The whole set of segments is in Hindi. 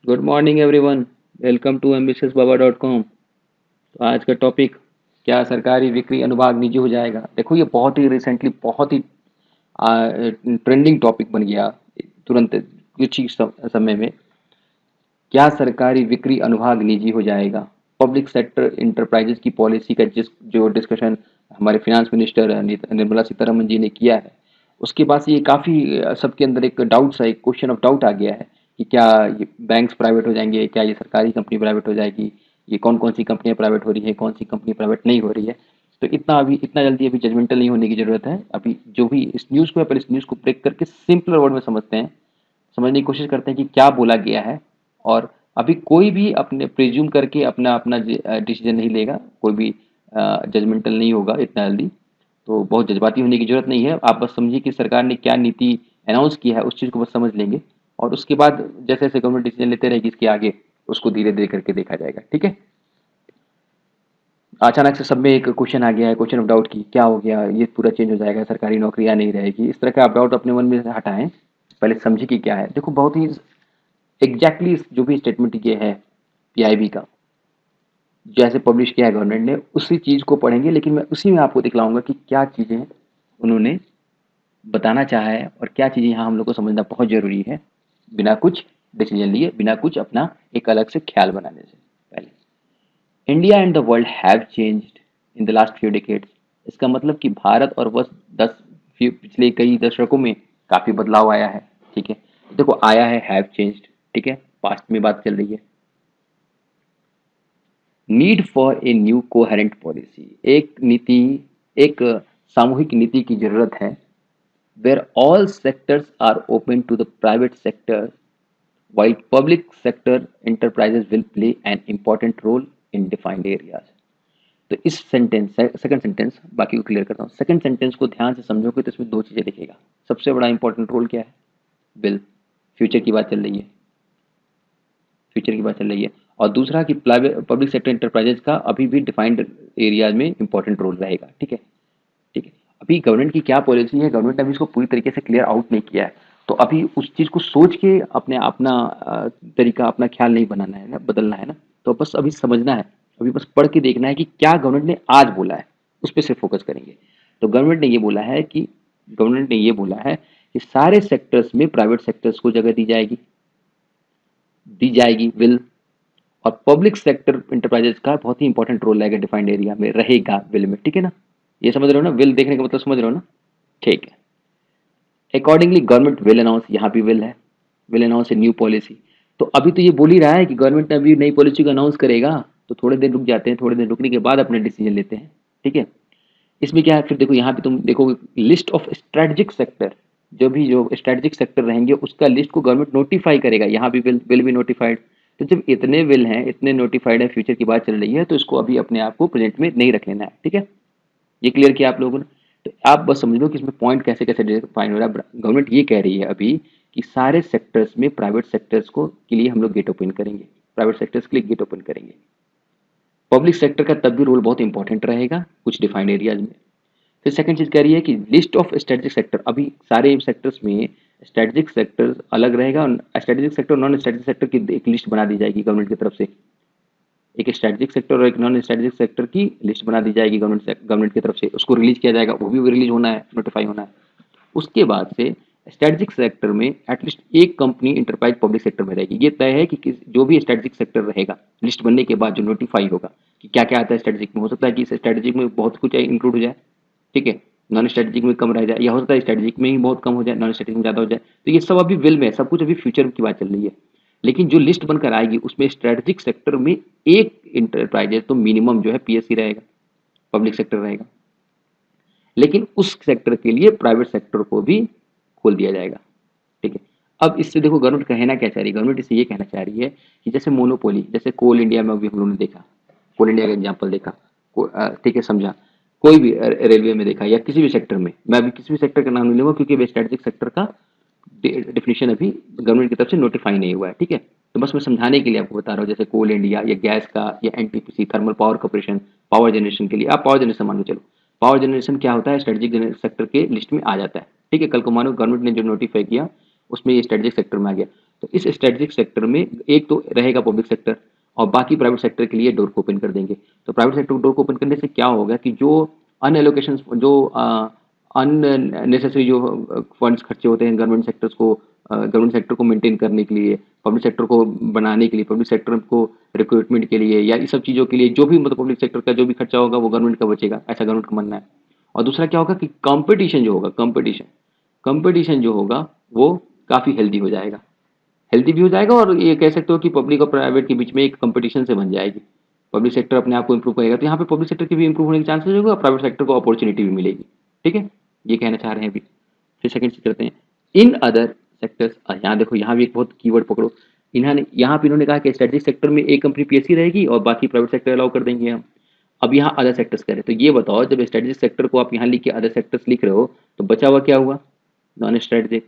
Good morning everyone. Welcome to ambitiousbaba.com। तो आज का टॉपिक, क्या सरकारी बिक्री अनुभाग निजी हो जाएगा। देखो, ये बहुत ही रिसेंटली बहुत ही ट्रेंडिंग टॉपिक बन गया तुरंत कुछ ही समय में। क्या सरकारी बिक्री अनुभाग निजी हो जाएगा। पब्लिक सेक्टर इंटरप्राइजेज की पॉलिसी का जो डिस्कशन हमारे फिनेंस मिनिस्टर निर्मला सीतारमन जी ने किया है, उसके बाद से ये काफ़ी सबके अंदर एक डाउट सा, एक क्वेश्चन ऑफ डाउट आ गया है कि क्या ये बैंक्स प्राइवेट हो जाएंगे, क्या ये सरकारी कंपनी प्राइवेट हो जाएगी, ये कौन कौन सी कंपनियां प्राइवेट हो रही है, कौन सी कंपनी प्राइवेट नहीं हो रही है। तो इतना जल्दी अभी जजमेंटल नहीं होने की ज़रूरत है। अभी जो भी इस न्यूज़ को है, पहले इस न्यूज़ को ब्रेक करके सिंपल वर्ड में समझते हैं, समझने की कोशिश करते हैं कि क्या बोला गया है। और अभी कोई भी अपने प्रिज्यूम करके अपना अपना डिसीजन नहीं लेगा, कोई भी जजमेंटल नहीं होगा इतना जल्दी। तो बहुत जज्बाती होने की ज़रूरत नहीं है। आप बस समझिए कि सरकार ने क्या नीति अनाउंस किया है, उस चीज़ को बस समझ लेंगे। और उसके बाद जैसे जैसे गवर्नमेंट डिसीजन लेते रहेगी इसके आगे, उसको धीरे धीरे करके देखा जाएगा। ठीक है। अचानक से सब में एक क्वेश्चन आ गया है, क्वेश्चन ऑफ डाउट की क्या हो गया, ये पूरा चेंज हो जाएगा, सरकारी नौकरियां नहीं रहेगी, इस तरह का आप डाउट अपने मन में से हटाएं। पहले समझिए कि क्या है। देखो, बहुत ही एग्जैक्टली जो भी स्टेटमेंट ये है पीआईबी का, जैसे पब्लिश किया है गवर्नमेंट ने, उसी चीज़ को पढ़ेंगे। लेकिन मैं उसी में आपको दिखलाऊंगा कि क्या चीज़ें उन्होंने बताना चाहा है और क्या चीज़ें यहाँ हम लोग को समझना बहुत ज़रूरी है, बिना कुछ डिसीजन लिए, बिना कुछ अपना एक अलग से ख्याल बनाने से पहले। India and the world have changed in the last few decades. इसका मतलब कि भारत और वर्ष पिछले कई दशकों में काफ़ी बदलाव आया है। ठीक है। देखो, आया है, हैव चेंज्ड। ठीक है, पास्ट में बात चल रही है। Need for a new coherent policy, एक नीति, एक सामूहिक नीति की जरूरत है। where all sectors are open to the private sector while public sector enterprises will play an important role in defined areas। तो इस सेंटेंस, सेकंड सेंटेंस, बाकी को क्लियर करता हूँ। सेकंड सेंटेंस को ध्यान से समझोगे तो इसमें दो चीजें दिखेगा। सबसे बड़ा इंपॉर्टेंट रोल क्या है, विल, फ्यूचर की बात चल रही है, फ्यूचर की बात चल रही है। और दूसरा कि पब्लिक सेक्टर इंटरप्राइजेज का अभी भी डिफाइंड एरियाज में इंपॉर्टेंट रोल रहेगा। ठीक है। ठीक है। अभी गवर्नमेंट की क्या पॉलिसी है, गवर्नमेंट ने अभी इसको पूरी तरीके से क्लियर आउट नहीं किया है। तो अभी उस चीज़ को सोच के अपने अपना तरीका, अपना ख्याल नहीं बनाना है ना, बदलना है ना। तो बस अभी समझना है, अभी बस पढ़ के देखना है कि क्या गवर्नमेंट ने आज बोला है, उस पर सिर्फ फोकस करेंगे। तो गवर्नमेंट ने ये बोला है कि सारे सेक्टर्स में प्राइवेट सेक्टर्स को जगह दी जाएगी, विल। और पब्लिक सेक्टर इंटरप्राइजेस का बहुत ही इंपॉर्टेंट रोल रहेगा, डिफाइंड एरिया में रहेगा, विल में। ठीक है ना, ये समझ रहे हो ना, विल देखने का मतलब समझ रहे हो ना। ठीक है। अकॉर्डिंगली गवर्नमेंट विल अनाउंस, यहाँ भी विल है, will announce a new policy. तो अभी तो ये बोल ही रहा है कि गवर्नमेंट ने अभी नई पॉलिसी को अनाउंस करेगा। तो थोड़े देर रुक जाते हैं, थोड़े देर रुकने के बाद अपने डिसीजन लेते हैं। ठीक है। इसमें क्या है, फिर देखो यहाँ पे तुम देखोगे लिस्ट ऑफ स्ट्रेटेजिक सेक्टर, जो स्ट्रेटेजिक सेक्टर रहेंगे उसका लिस्ट को गवर्नमेंट नोटिफाई करेगा। यहाँ भी विल भी नोटिफाइड। तो जब इतने विल हैं, इतने नोटिफाइड है, फ्यूचर की बात चल रही है, तो इसको अभी अपने आप को प्रेजेंट में नहीं रख लेना है। ठीक है, ये क्लियर किया आप लोगों ने। तो आप बस समझ लो कि इसमें पॉइंट कैसे कैसे डिफाइन हो रहा है। गवर्नमेंट ये कह रही है अभी कि सारे सेक्टर्स में प्राइवेट सेक्टर्स को के लिए हम लोग गेट ओपन करेंगे, प्राइवेट सेक्टर्स के लिए गेट ओपन करेंगे। पब्लिक सेक्टर का तब भी रोल बहुत इंपॉर्टेंट रहेगा कुछ डिफाइंड एरियाज में। फिर सेकंड चीज कह रही है कि लिस्ट ऑफ स्ट्रेटेजिक सेक्टर, अभी सारे सेक्टर्स में स्ट्रेटेजिक सेक्टर अलग रहेगा और स्ट्रेटेजिक सेक्टर और नॉन स्ट्रेटेजिक सेक्टर की एक लिस्ट बना दी जाएगी गवर्नमेंट की तरफ से। एक स्ट्रेटेजिक सेक्टर और एक नॉन स्ट्रेटेजिक सेक्टर की लिस्ट बना दी जाएगी गवर्नमेंट की तरफ से, उसको रिलीज किया जाएगा, वो भी रिलीज होना है, नोटिफाई होना है। उसके बाद से स्ट्रेटेजिक सेक्टर में एटलीस्ट एक कंपनी इंटरप्राइज पब्लिक सेक्टर में रहेगी। ये तय है कि जो भी स्ट्रेटेजिक सेक्टर रहेगा, लिस्ट बनने के बाद जो नोटिफाई होगा कि क्या क्या आता है स्ट्रेटेजिक में। हो सकता है कि इस स्ट्रेटेजिक में बहुत कुछ इंक्लूड हो जाए, ठीक है, नॉन स्ट्रेटेजिक में कम रह जाए, या हो सकता है स्ट्रेटेजिक में ही बहुत कम हो जाए, नॉन स्ट्रेटेजिक में ज़्यादा हो जाए। तो ये सब अभी विल में है, सब कुछ अभी फ्यूचर की बात चल रही है। लेकिन जो लिस्ट बनकर आएगी उसमें स्ट्रेटेजिक सेक्टर में एक इंटरप्राइजेज तो मिनिमम जो है पीएससी रहेगा, पब्लिक सेक्टर रहेगा। लेकिन उस सेक्टर के लिए प्राइवेट सेक्टर को भी खोल दिया जाएगा। ठीक है। अब इससे देखो गवर्नमेंट कहना क्या चाह रही है, गवर्नमेंट इससे ये कहना चाह रही है कि जैसे मोनोपोली, जैसे कोल इंडिया में अभी हम लोगों ने देखा, कोल इंडिया का एग्जाम्पल देखा, ठीक है, समझा। कोई भी रेलवे में देखा या किसी भी सेक्टर में, मैं अभी किसी भी सेक्टर का नाम नहीं लूंगा क्योंकि स्ट्रेटेजिक सेक्टर का डिफिनेशन अभी गवर्नमेंट की तरफ से नोटिफाई नहीं हुआ है। ठीक है। तो बस मैं समझाने के लिए आपको बता रहा हूँ, जैसे कोल इंडिया या गैस का या NTPC thermal power corporation, power generation के लिए, आप पावर जनरेशन मान लो, चलो पावर जनरेशन क्या होता है, स्ट्रेटेजिक सेक्टर के लिस्ट में आ जाता है। ठीक है, कल को मानो गवर्नमेंट ने जो नोटिफाई किया उसमें ये स्ट्रेटेजिक सेक्टर में आ गया। तो इस स्ट्रेटेजिक सेक्टर में एक तो रहेगा पब्लिक सेक्टर और बाकी प्राइवेट सेक्टर के लिए डोर को ओपन कर देंगे। तो प्राइवेट सेक्टर को डोर को ओपन करने से क्या होगा कि जो अनएलोकेशन, जो अननेसेसरी जो फंड्स खर्चे होते हैं गवर्नमेंट सेक्टर को मेंटेन करने के लिए, पब्लिक सेक्टर को बनाने के लिए, पब्लिक सेक्टर को रिक्रूटमेंट के लिए या इस सब चीज़ों के लिए, जो भी मतलब पब्लिक सेक्टर का जो भी खर्चा होगा वो गवर्नमेंट का बचेगा, ऐसा गवर्नमेंट का मानना है। और दूसरा क्या होगा कि कंपटीशन जो होगा, कंपटीशन जो होगा वो काफ़ी हेल्दी हो जाएगा, हेल्दी भी हो जाएगा और ये कह सकते हो कि पब्लिक और प्राइवेट के बीच में एक कंपटीशन से बन जाएगी। पब्लिक सेक्टर अपने आप को इंप्रूव करेगा तो यहाँ पे पब्लिक सेक्टर के भी इंप्रूव होने के चांसेस होगा और प्राइवेट सेक्टर को अपॉर्चुनिटी भी मिलेगी। ठीक है, ये कहना चाह रहे हैं अभी। फिर सेकंड चीज करते हैं इन अदर सेक्टर्स। यहाँ देखो, यहाँ भी एक बहुत कीवर्ड पकड़ो। इन्होंने यहाँ पे इन्होंने कहा कि स्ट्रेटेजिक सेक्टर में एक कंपनी पीएससी रहेगी और बाकी प्राइवेट सेक्टर अलाउ कर देंगे हम। अब यहाँ अदर सेक्टर्स कह रहे हैं, तो ये बताओ जब स्ट्रेटेजिक सेक्टर को आप यहाँ लिख के अदर सेक्टर्स लिख रहे हो तो बचा हुआ क्या हुआ? Non strategic.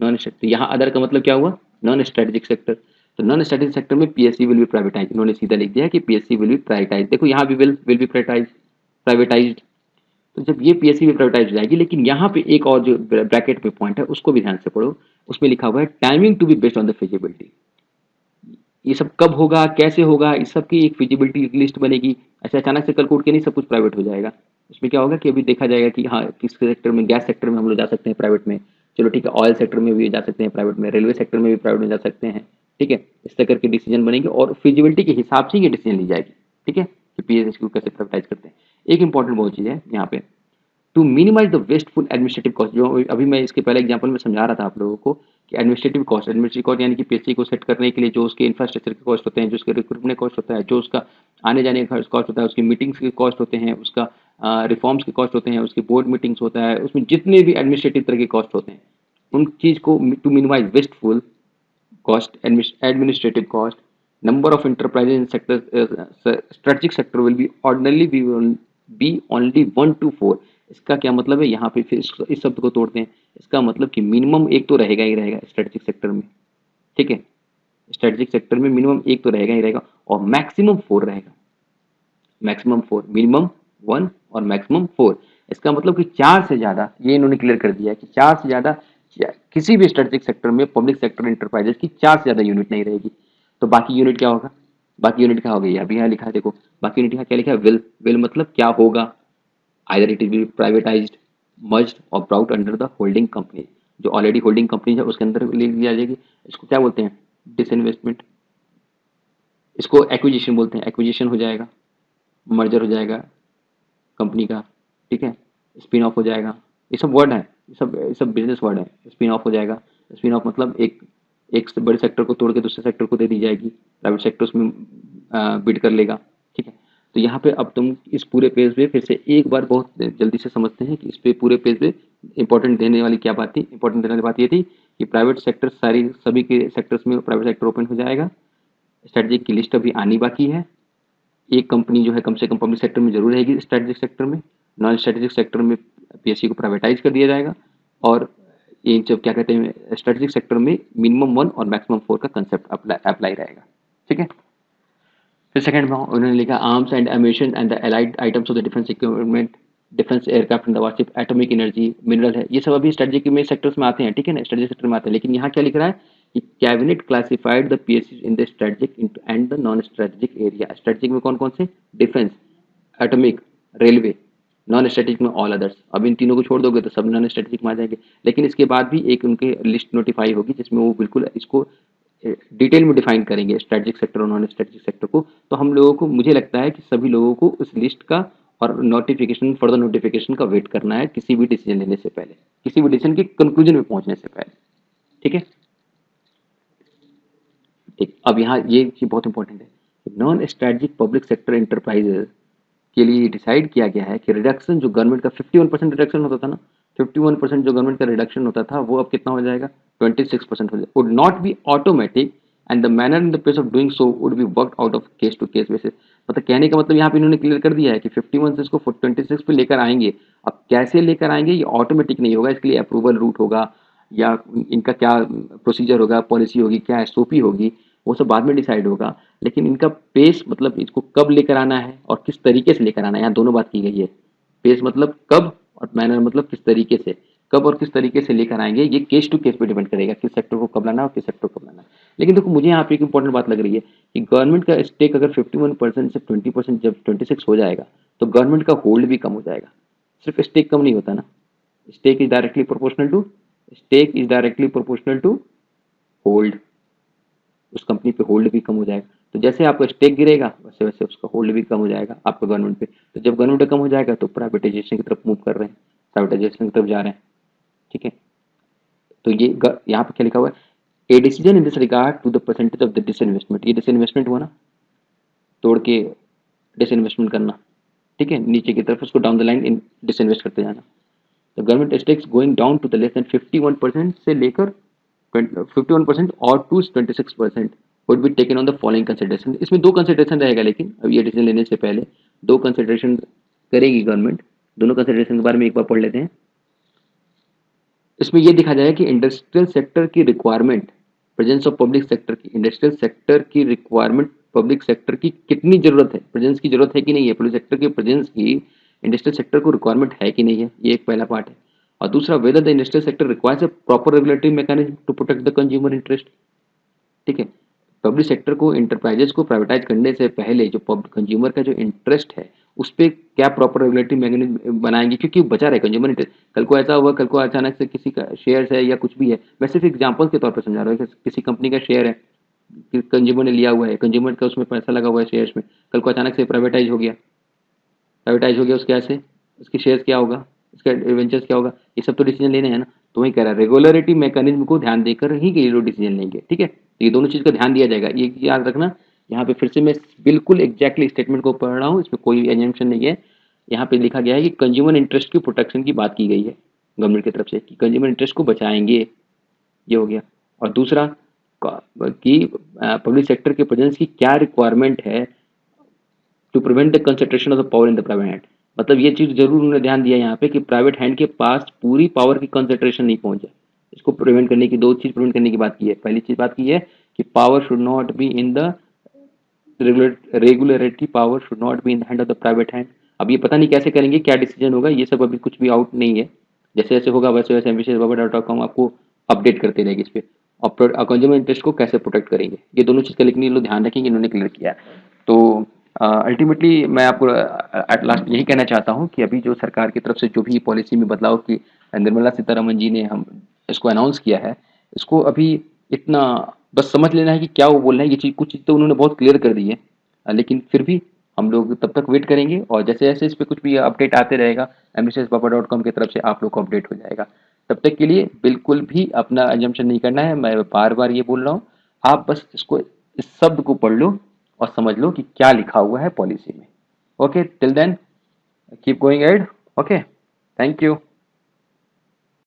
नॉन स्ट्रेटेजिक, यहाँ अदर का मतलब क्या हुआ? Non strategic sector. तो नॉन स्ट्रेटेजिक सेक्टर में पीएससी विल बी प्राइवेटाइज, इन्होंने सीधा लिख दिया कि पीएससी विल बी प्राइवेटाइज। देखो यहाँ भी विल बी प्राइवेटाइज। तो जब ये पीएससी भी प्राइवेटाइज हो जाएगी, लेकिन यहाँ पे एक और जो ब्रैकेट में पॉइंट है उसको भी ध्यान से पढ़ो। उसमें लिखा हुआ है timing to be based on the feasibility. ये सब कब होगा, कैसे होगा, इस सब की एक फिजिबिलिटी लिस्ट बनेगी। ऐसे अचानक से कल को उठ के नहीं सब कुछ प्राइवेट हो जाएगा। उसमें क्या होगा कि अभी देखा जाएगा कि हाँ किस सेक्टर में, गैस सेक्टर में हम लोग जा सकते हैं प्राइवेट में, चलो ठीक है, ऑयल सेक्टर में भी जा सकते हैं प्राइवेट में, रेलवे सेक्टर में भी प्राइवेट में जा सकते हैं। ठीक है, इस तरह के डिसीजन बनेंगे और फिजिबिलिटी के हिसाब से ये डिसीजन ली जाएगी। ठीक है, कि पीएससी को कैसे प्राइवेटाइज करते हैं। एक इंपॉर्टेंट बहुत चीज़ है यहाँ पे, to minimise the wasteful administrative cost. जो अभी मैं इसके पहले एग्जांपल में समझा रहा था आप लोगों को कि एडमिनिस्ट्रेटिव कॉस्ट यानी कि पीएससी को सेट करने के लिए जो उसके इंफ्रास्ट्रक्चर के कॉस्ट होते हैं, जो उसके रिक्रूटमेंट कॉस्ट होता है, जो उसका आने जाने का कॉस्ट होता है, उसकी मीटिंग्स के कॉस्ट होते हैं, उसका रिफॉर्म्स के कॉस्ट होते हैं, उसकी बोर्ड मीटिंग्स होता है, उसमें जितने भी एडमिनिस्ट्रेटिव तरह के कॉस्ट होते हैं उन चीज़ को to minimise wasteful cost, administrative cost, number of enterprises in sector, strategic sector will be ordinarily be only 1 to 4। इसका क्या मतलब है? यहाँ पे फिर इस शब्द को तोड़ते हैं। इसका मतलब कि मिनिमम एक तो रहेगा ही रहेगा स्ट्रेटेजिक सेक्टर में। ठीक है, स्ट्रेटेजिक सेक्टर में मिनिमम एक तो रहेगा ही रहेगा और मैक्सिमम 4 रहेगा। मैक्सिमम 4, मिनिमम 1 और मैक्सिमम 4। इसका मतलब कि 4 से ज़्यादा, ये इन्होंने क्लियर कर दिया है कि 4 से ज़्यादा किसी भी स्ट्रेटेजिक सेक्टर में पब्लिक सेक्टर इंटरप्राइजेस की 4 से ज़्यादा यूनिट नहीं रहेगी। तो बाकी यूनिट क्या होगा? बाकी यूनिट क्या होगा? अभी यहाँ लिखा है, देखो बाकी यूनिट यहाँ क्या लिखा है? विल मतलब क्या होगा? Either it will be privatised, merged और brought under the holding company. जो ऑलरेडी होल्डिंग कंपनी है उसके अंदर ले लिया जाएगी। इसको क्या बोलते हैं? डिसइन्वेस्टमेंट। इसको एक्विजिशन बोलते हैं, एक्विजिशन हो जाएगा, मर्जर हो जाएगा कंपनी का। ठीक है, स्पिन ऑफ हो जाएगा। ये सब वर्ड है, ये सब बिजनेस वर्ड है। स्पिन ऑफ हो जाएगा, स्पिन ऑफ मतलब एक एक बड़े सेक्टर को तोड़ के दूसरे सेक्टर को दे दी जाएगी, प्राइवेट सेक्टर उसमें बिड कर लेगा। ठीक है, तो यहाँ पे अब तुम इस पूरे पेज पे फिर से एक बार बहुत जल्दी से समझते हैं कि इस पे पूरे पेज पे इंपॉर्टेंट देने वाली क्या बात थी। इंपॉर्टेंट देने वाली बात ये थी कि प्राइवेट सेक्टर सभी के सेक्टर्स में प्राइवेट सेक्टर ओपन हो जाएगा। स्ट्रेटजी की लिस्ट अभी आनी बाकी है। एक कंपनी जो है कम से कम पब्लिक सेक्टर में जरूर रहेगी, स्ट्रेटेजिक सेक्टर में। नॉन स्ट्रेटेजिक सेक्टर में पीएससी को प्राइवेटाइज कर दिया जाएगा और ये जब क्या कहते हैं स्ट्रेटेजिक सेक्टर में मिनिमम 1 और मैक्सिमम 4 का कंसेप्ट अप्लाई रहेगा। ठीक है, फिर सेकंड में उन्होंने लिखा arms and ammunition and the allied items of the defence equipment, defence aircraft and warship, atomic energy, mineral है, ये सब अभी स्ट्रेटेजी में सेक्टर्स में आते हैं। ठीक है ना, स्ट्रेटेजी सेक्टर में आते हैं। लेकिन यहाँ क्या लिख रहा है कि cabinet classified the PSC in the strategic and the non strategic area. Strategic में कौन कौन से? Defence, atomic, railway. Non strategic में ऑल अदर्स। अब इन तीनों को छोड़ दोगे तो सब नॉन स्ट्रेटेजिक में आ जाएंगे। लेकिन इसके बाद भी एक उनके लिस्ट नोटिफाई होगी जिसमें वो बिल्कुल इसको डिटेल में डिफाइन करेंगे स्ट्रेटेजिक सेक्टर और नॉन स्ट्रेटेजिक सेक्टर को। तो हम लोगों को, मुझे लगता है कि सभी लोगों को उस लिस्ट का और नोटिफिकेशन, फर्दर नोटिफिकेशन का वेट करना है किसी भी डिसीजन लेने से पहले, किसी भी डिसीजन के कंक्लूजन में पहुंचने से पहले। ठीक है, ठीक। अब यहाँ ये चीज बहुत इंपॉर्टेंट है, non strategic public sector enterprises के लिए डिसाइड किया गया है कि रिडक्शन जो गवर्नमेंट का 51% रिडक्शन होता था ना, 51% जो गवर्नमेंट का रिडक्शन होता था वो अब कितना हो जाएगा? 26% हो जाएगा। Would not be automatic and the manner in the place of doing so would be worked out of case to case basis. मतलब कहने का मतलब यहाँ पे इन्होंने क्लियर कर दिया है कि 51 से इसको 26 पे लेकर आएंगे। अब कैसे लेकर आएंगे? ये ऑटोमेटिक नहीं होगा, इसके लिए अप्रूवल रूट होगा या इनका क्या प्रोसीजर होगा, पॉलिसी होगी, क्या एसओपी होगी, वो सब बाद में डिसाइड होगा। लेकिन इनका पेस मतलब इसको कब लेकर आना है और किस तरीके से लेकर आना है, यहाँ दोनों बात की गई है। पेस मतलब कब और मैनर मतलब किस तरीके से। कब और किस तरीके से लेकर आएंगे ये केस टू केस पे डिपेंड करेगा, किस सेक्टर को कब लाना और किस सेक्टर को कब लाना। लेकिन देखो मुझे यहाँ पे एक इंपॉर्टेंट बात लग रही है कि गवर्नमेंट का स्टेक अगर 51% से 20% जब 26 हो जाएगा तो गवर्नमेंट का होल्ड भी कम हो जाएगा। सिर्फ स्टेक कम नहीं होता ना, stake is directly proportional to hold, उस कंपनी पे होल्ड भी कम हो जाएगा। तो जैसे आपका स्टेक गिरेगा वैसे वैसे उसका होल्ड भी कम हो जाएगा आपका गवर्नमेंट पे। तो जब गवर्नमेंट कम हो जाएगा तो प्राइवेटाइजेशन की तरफ मूव कर रहे हैं, प्राइवेटाइजेशन की तरफ जा रहे हैं, ठीक है। तो ये यहाँ पे क्या लिखा हुआ है, a decision in this regard to the percentage of the disinvestment, ये डिसइन्वेस्टमेंट हुआ ना, तोड़ के डिसइन्वेस्टमेंट करना, ठीक है, नीचे की तरफ उसको डाउन द लाइन डिसइन्वेस्ट करते जाना। तो government stakes going down to the less than 51% से लेकर 51% और to 26% would be taken on the following consideration. इसमें दो कंसिडरेशन रहेगा, लेकिन अब ये डिसीजन लेने से पहले दो कंसिडरेशन करेगी गवर्नमेंट। दोनों कंसिडरेशन के बारे में एक बार पढ़ लेते हैं। इसमें यह दिखा जाएगा कि इंडस्ट्रियल सेक्टर की requirement, presence of public sector की, इंडस्ट्रियल सेक्टर की रिक्वायरमेंट पब्लिक सेक्टर की कितनी जरूरत है, प्रेजेंस की जरूरत है कि नहीं है, पब्लिक सेक्टर की प्रेजेंस की इंडस्ट्रियल सेक्टर को रिक्वायरमेंट है कि नहीं है, ये एक पहला पार्ट है। और दूसरा, whether the industrial sector requires a proper regulatory mechanism to protect the consumer interest, ठीक है। पब्लिक सेक्टर को, इंटरप्राइजेस को प्राइवेटाइज करने से पहले जो कंज्यूमर का जो इंटरेस्ट है उस पर क्या प्रॉपर रेगुलेटरी मैकेनिज्म बनाएंगे, क्योंकि बचा रहे कंज्यूमर इंटरेस्ट। कल को ऐसा हुआ, कल को अचानक से किसी का शेयर है या कुछ भी है, मैं सिर्फ एग्जाम्पल के तौर पर समझा रहा हूँ, किसी कंपनी का शेयर है, कंज्यूमर ने लिया हुआ है, कंज्यूमर का उसमें पैसा लगा हुआ है शेयर्स में, कल को अचानक से प्राइवेटाइज हो गया, उसके ऐसे उसके शेयर्स क्या होगा, उसका एडवेंचर्स क्या होगा, ये सब तो डिसीजन लेने हैं ना। तो वही कह रहा है, रेगुलरिटी मैकेनिज्म को ध्यान देकर ही ये लोग डिसीजन लेंगे, ठीक है। तो ये दोनों चीज का ध्यान दिया जाएगा, ये याद रखना। यहाँ पे फिर से मैं बिल्कुल एग्जैक्टली स्टेटमेंट को पढ़ रहा हूँ, इसमें कोई एजम्पशन नहीं है। यहाँ पे लिखा गया है कि कंज्यूमर इंटरेस्ट की प्रोटेक्शन की बात की गई है गवर्नमेंट की तरफ से, कि कंज्यूमर इंटरेस्ट को बचाएंगे, ये हो गया। और दूसरा कि पब्लिक सेक्टर के प्रेजेंस की क्या रिक्वायरमेंट है to prevent the concentration of the power in the private hand. मतलब ये चीज जरूर उन्होंने ध्यान दिया यहाँ पे कि प्राइवेट हैंड के पास पूरी पावर की कंसंट्रेशन नहीं पहुंचे, इसको प्रिवेंट करने की, दो चीज प्रिवेंट करने की बात की है। पहली चीज बात की है कि power should not be in the regularity, power should not be in the hand of the private hand. अब ये पता नहीं कैसे करेंगे, क्या डिसीजन होगा, ये सब अभी कुछ भी आउट नहीं है। जैसे जैसे होगा वैसे वैसे ambitious.com आपको अपडेट करते रहेगी इस पे। और कंज्यूमर इंटरेस्ट को कैसे प्रोटेक्ट करेंगे, ये दोनों चीज का लेकिन ये लोग ध्यान रखेंगे, इन्होंने क्लियर किया। तो अल्टीमेटली मैं आपको एट लास्ट यही कहना चाहता हूँ कि अभी जो सरकार की तरफ से जो भी पॉलिसी में बदलाव की निर्मला सीतारमन जी ने हम इसको अनाउंस किया है, इसको अभी इतना बस समझ लेना है कि क्या वो बोल रहे हैं। ये चीज, कुछ चीज तो उन्होंने बहुत क्लियर कर दी है, लेकिन फिर भी हम लोग तब तक वेट करेंगे, और जैसे जैसे इस पर कुछ भी अपडेट आते रहेगा ambitiousbaba.com की तरफ से आप लोग को अपडेट हो जाएगा। तब तक के लिए बिल्कुल भी अपना एजम्पशन नहीं करना है, मैं बार बार ये बोल रहा हूँ। आप बस इसको, इस शब्द को पढ़ लो और समझ लो कि क्या लिखा हुआ है पॉलिसी में। Okay, till then keep going ahead. Okay, thank you.